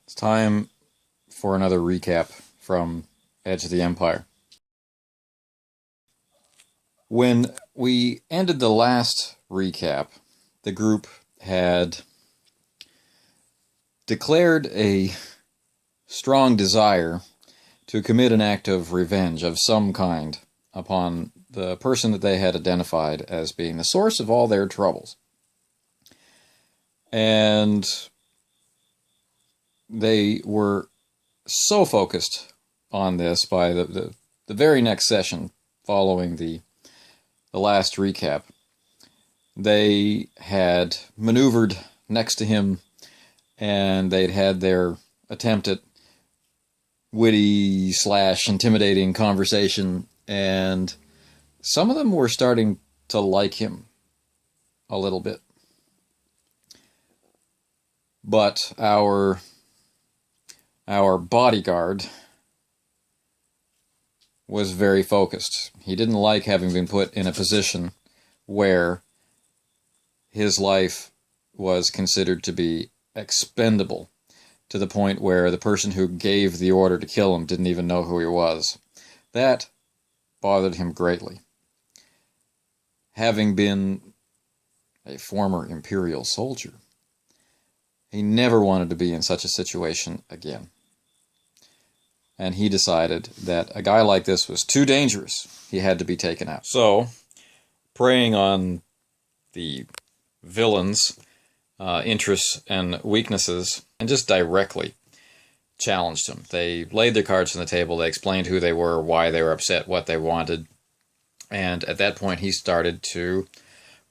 It's time for another recap from Edge of the Empire. When we ended the last recap, the group had declared a strong desire to commit an act of revenge of some kind upon the person that they had identified as being the source of all their troubles. And they were so focused on this by the very next session following the last recap. They had maneuvered next to him, and they'd had their attempt at witty / intimidating conversation, and some of them were starting to like him a little bit. But our bodyguard was very focused. He didn't like having been put in a position where his life was considered to be expendable, to the point where the person who gave the order to kill him didn't even know who he was. That bothered him greatly. Having been a former Imperial soldier, he never wanted to be in such a situation again. And he decided that a guy like this was too dangerous. He had to be taken out. So, preying on the villain's interests and weaknesses, and just directly challenged him. They laid their cards on the table, they explained who they were, why they were upset, what they wanted, and at that point he started to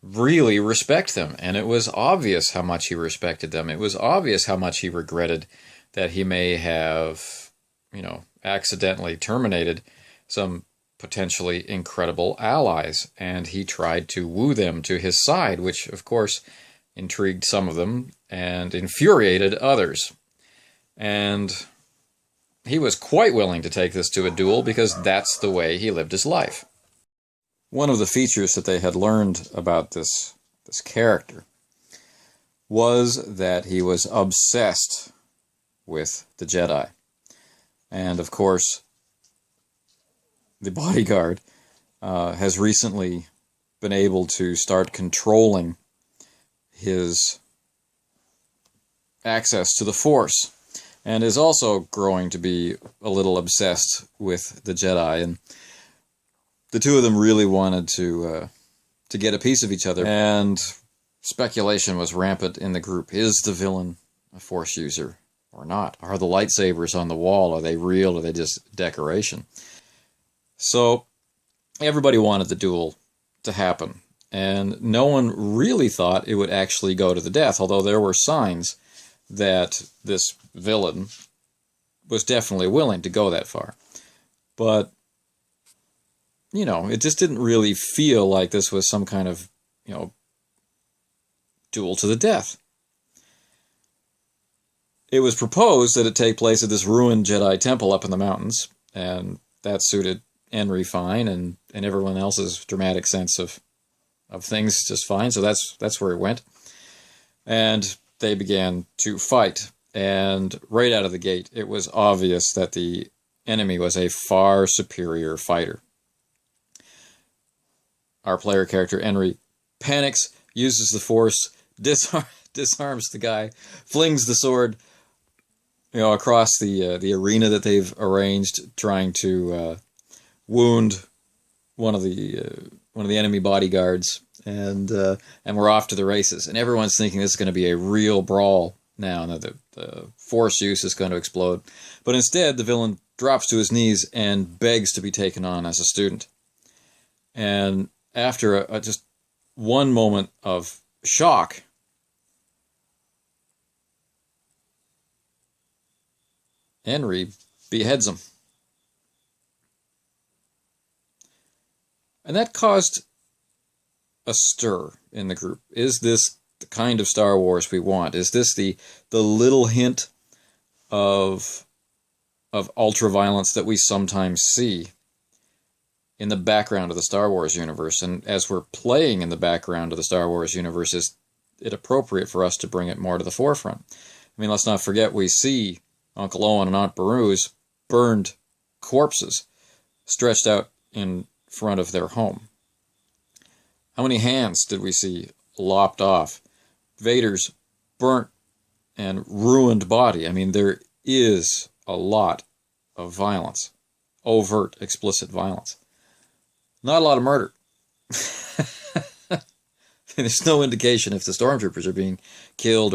really respect them, and it was obvious how much he respected them. It was obvious how much he regretted that he may have, accidentally terminated some potentially incredible allies, and he tried to woo them to his side, which of course intrigued some of them and infuriated others. And he was quite willing to take this to a duel because that's the way he lived his life. One of the features that they had learned about this character was that he was obsessed with the Jedi. And of course, the bodyguard has recently been able to start controlling his access to the Force, and is also growing to be a little obsessed with the Jedi. And the two of them really wanted to get a piece of each other, and speculation was rampant in the group. Is the villain a Force user or not? Are the lightsabers on the wall, are they real, or are they just decoration? So everybody wanted the duel to happen, and no one really thought it would actually go to the death, although there were signs that this villain was definitely willing to go that far. But it just didn't really feel like this was some kind of, duel to the death. It was proposed that it take place at this ruined Jedi temple up in the mountains, and that suited Henry fine, and everyone else's dramatic sense of things just fine, so that's where it went. And they began to fight, and right out of the gate, it was obvious that the enemy was a far superior fighter. Our player character, Henry, panics, uses the Force, disarms the guy, flings the sword, across the arena that they've arranged, trying to wound one of the enemy bodyguards, and we're off to the races. And everyone's thinking this is going to be a real brawl now, and that the Force use is going to explode. But instead, the villain drops to his knees and begs to be taken on as a student. And after just one moment of shock, Henry beheads him. And that caused a stir in the group. Is this the kind of Star Wars we want? Is this the little hint of ultra-violence that we sometimes see in the background of the Star Wars universe? And as we're playing in the background of the Star Wars universe, is it appropriate for us to bring it more to the forefront? I mean, let's not forget, we see Uncle Owen and Aunt Beru's burned corpses stretched out in front of their home. How many hands did we see lopped off? Vader's burnt and ruined body. I mean, there is a lot of violence. Overt, explicit violence. Not a lot of murder. There's no indication if the stormtroopers are being killed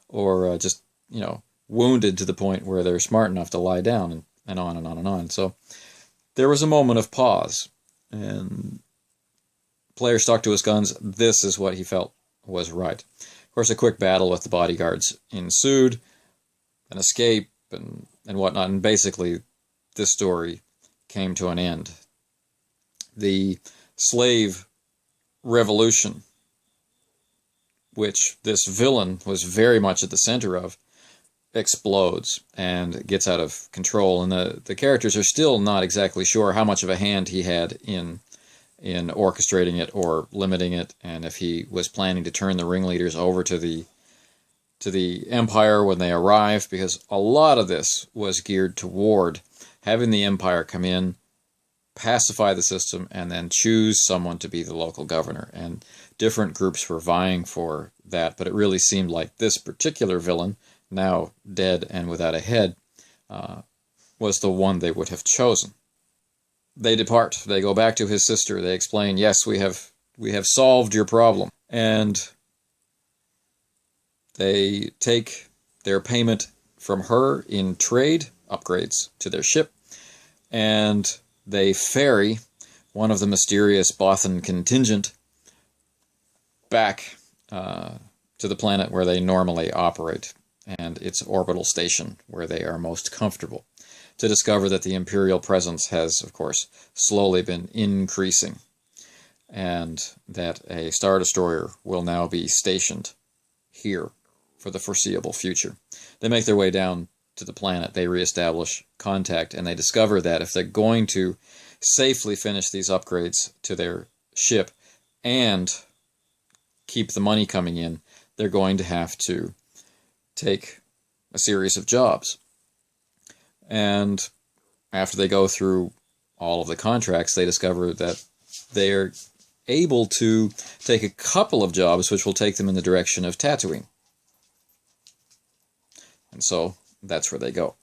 or just, wounded to the point where they're smart enough to lie down, and on and on and on. So there was a moment of pause, and player stuck to his guns. This is what he felt was right. Of course, a quick battle with the bodyguards ensued, an escape and whatnot, and basically this story came to an end. The slave revolution, which this villain was very much at the center of, explodes and gets out of control, and the characters are still not exactly sure how much of a hand he had in orchestrating it or limiting it, and if he was planning to turn the ringleaders over to the Empire when they arrive, because a lot of this was geared toward having the Empire come in, pacify the system, and then choose someone to be the local governor. And different groups were vying for that, but it really seemed like this particular villain, now dead and without a head, was the one they would have chosen. They depart. They go back to his sister. They explain, yes, we have solved your problem. And they take their payment from her in trade, upgrades to their ship, and they ferry one of the mysterious Bothan contingent back to the planet where they normally operate, and its orbital station where they are most comfortable, to discover that the Imperial presence has, of course, slowly been increasing, and that a Star Destroyer will now be stationed here for the foreseeable future. They make their way down to the planet, they reestablish contact, and they discover that if they're going to safely finish these upgrades to their ship and keep the money coming in, they're going to have to take a series of jobs. And after they go through all of the contracts, they discover that they're able to take a couple of jobs which will take them in the direction of Tatooine. And so that's where they go.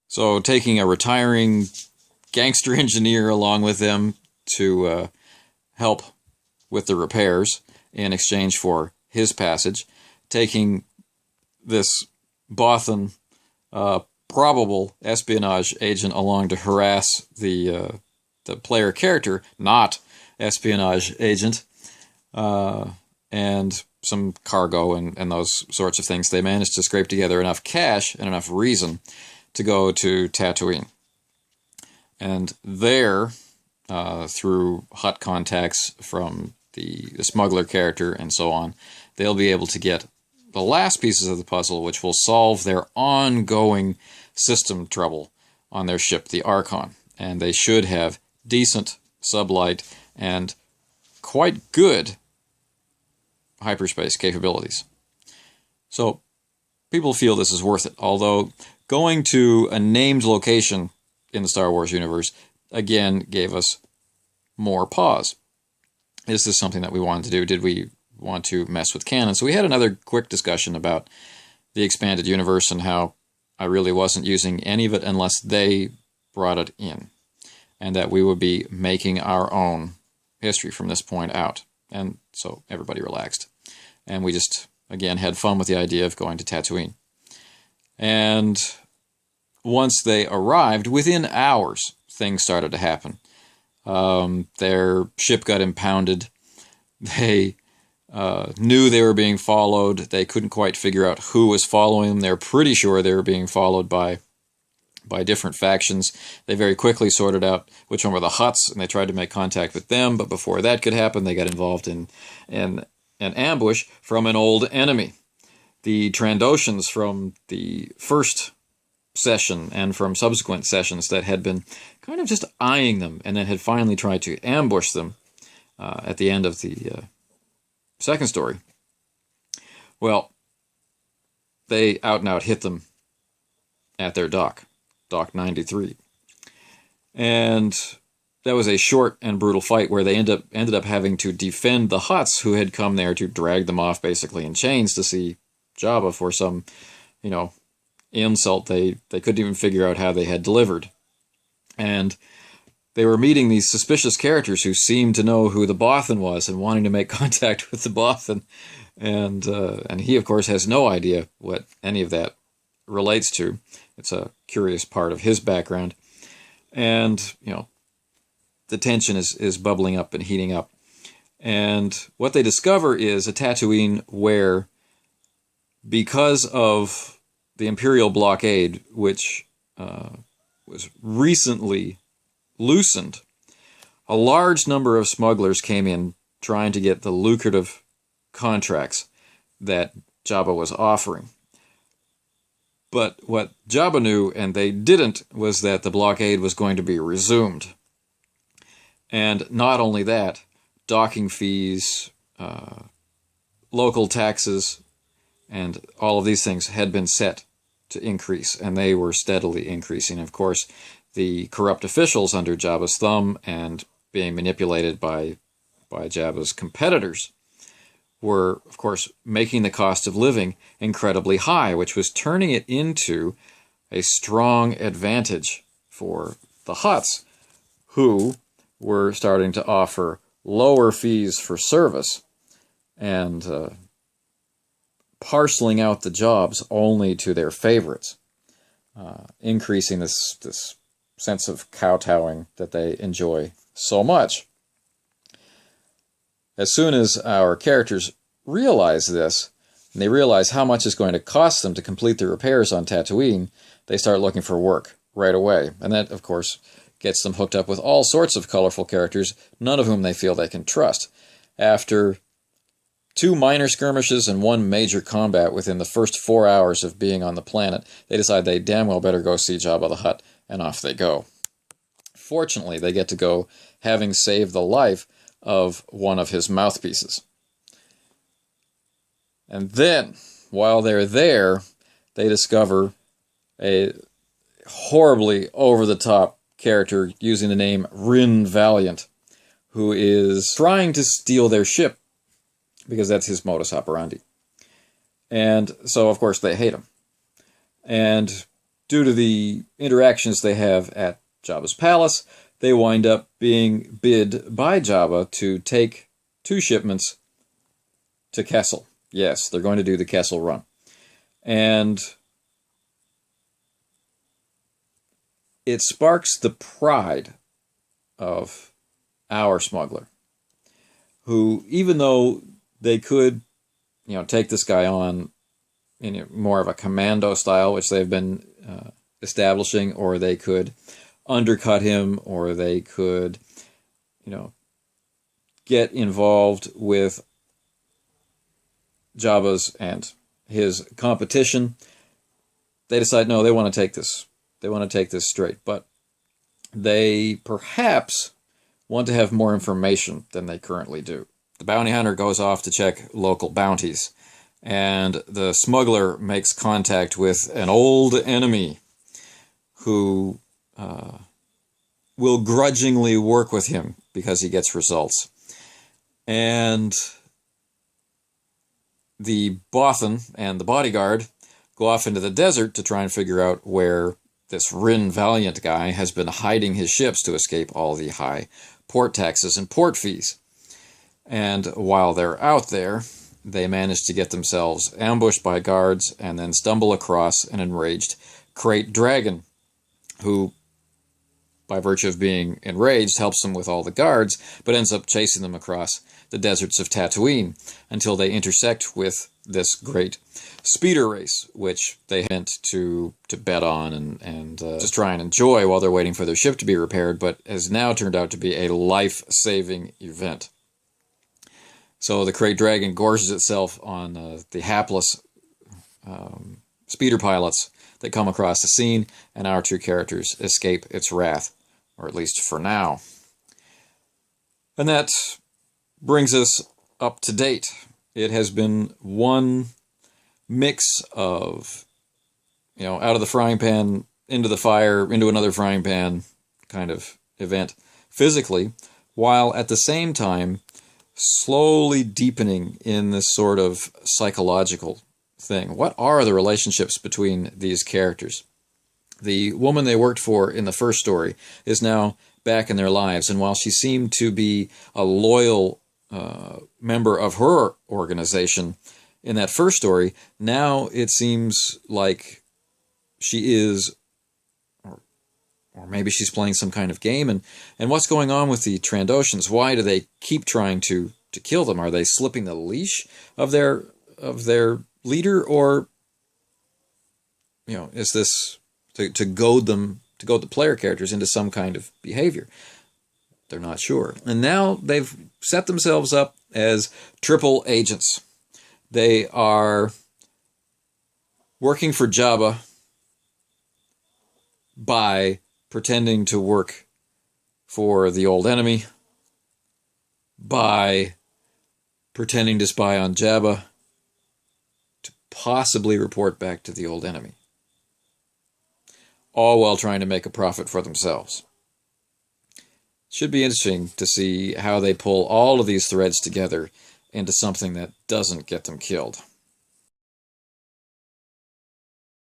So taking a retiring gangster engineer along with them to help with the repairs in exchange for his passage, taking this Bothan probable espionage agent along to harass the player character, not espionage agent, and some cargo and those sorts of things. They managed to scrape together enough cash and enough reason to go to Tatooine. And there, through hot contacts from the smuggler character and so on, they'll be able to get the last pieces of the puzzle, which will solve their ongoing system trouble on their ship, the Archon. And they should have decent sublight and quite good hyperspace capabilities. So people feel this is worth it, although going to a named location in the Star Wars universe again gave us more pause. Is this something that we wanted to do? Did we want to mess with canon? So we had another quick discussion about the expanded universe and how I really wasn't using any of it unless they brought it in, and that we would be making our own history from this point out. And so everybody relaxed. And we just, again, had fun with the idea of going to Tatooine. And once they arrived, within hours, things started to happen. Their ship got impounded. They knew they were being followed. They couldn't quite figure out who was following them. They were pretty sure they were being followed by different factions. They very quickly sorted out which one were the Hutts, and they tried to make contact with them, but before that could happen, they got involved in an ambush from an old enemy. The Trandoshans from the first session and from subsequent sessions that had been kind of just eyeing them and then had finally tried to ambush them at the end of the second story Well, they out and out hit them at their dock, Dock 93. And that was a short and brutal fight where they ended up having to defend the Hutts who had come there to drag them off basically in chains to see Jabba for some, you know, insult they couldn't even figure out how they had delivered. And they were meeting these suspicious characters who seemed to know who the Bothan was and wanting to make contact with the Bothan. And he, of course, has no idea what any of that relates to. It's a curious part of his background. And, you know, the tension is bubbling up and heating up. And what they discover is a Tatooine where, because of the Imperial blockade, which was recently loosened, a large number of smugglers came in trying to get the lucrative contracts that Jabba was offering. But what Jabba knew, and they didn't, was that the blockade was going to be resumed. And not only that, docking fees, local taxes, and all of these things had been set to increase, and they were steadily increasing. Of course, the corrupt officials under Jabba's thumb and being manipulated by Jabba's competitors were, of course, making the cost of living incredibly high, which was turning it into a strong advantage for the Hutts, who were starting to offer lower fees for service and parceling out the jobs only to their favorites, increasing this sense of kowtowing that they enjoy so much. As soon as our characters realize this, and they realize how much it's going to cost them to complete the repairs on Tatooine, they start looking for work right away. And that, of course, gets them hooked up with all sorts of colorful characters, none of whom they feel they can trust. After 2 minor skirmishes and 1 major combat within the first 4 hours of being on the planet, they decide they damn well better go see Jabba the Hutt, and off they go. Fortunately, they get to go having saved the life of one of his mouthpieces. And then, while they're there, they discover a horribly over-the-top character using the name Rin Valiant, who is trying to steal their ship, because that's his modus operandi. And so, of course, they hate him. And due to the interactions they have at Jabba's palace, they wind up being bid by Jabba to take 2 shipments to Kessel. Yes, they're going to do the Kessel Run. And it sparks the pride of our smuggler, who, even though they could, you know, take this guy on in more of a commando style, which they've been establishing, or they could undercut him, or they could, you know, get involved with Jabba's and his competition. They decide, no, they want to take this. They want to take this straight. But they perhaps want to have more information than they currently do. The bounty hunter goes off to check local bounties, and the smuggler makes contact with an old enemy who will grudgingly work with him because he gets results. And the Bothan and the bodyguard go off into the desert to try and figure out where this Rin Valiant guy has been hiding his ships to escape all the high port taxes and port fees. And while they're out there, they manage to get themselves ambushed by guards and then stumble across an enraged Krayt Dragon, who, by virtue of being enraged, helps them with all the guards, but ends up chasing them across the deserts of Tatooine until they intersect with this great speeder race, which they meant to bet on and just try and enjoy while they're waiting for their ship to be repaired, but has now turned out to be a life-saving event. So the Krayt Dragon gorges itself on the hapless speeder pilots that come across the scene, and our 2 characters escape its wrath, or at least for now. And that brings us up to date. It has been one mix of, out of the frying pan into the fire, into another frying pan kind of event physically, while at the same time slowly deepening in this sort of psychological thing. What are the relationships between these characters? The woman they worked for in the first story is now back in their lives, and while she seemed to be a loyal member of her organization in that first story, now it seems like she is, or maybe she's playing some kind of game. And what's going on with the Trandoshans? Why do they keep trying to kill them? Are they slipping the leash of their leader, or is this to goad the player characters into some kind of behavior? They're not sure. And now they've set themselves up as triple agents. They are working for Jabba by pretending to work for the old enemy, by pretending to spy on Jabba, to possibly report back to the old enemy. All while trying to make a profit for themselves. Should be interesting to see how they pull all of these threads together into something that doesn't get them killed.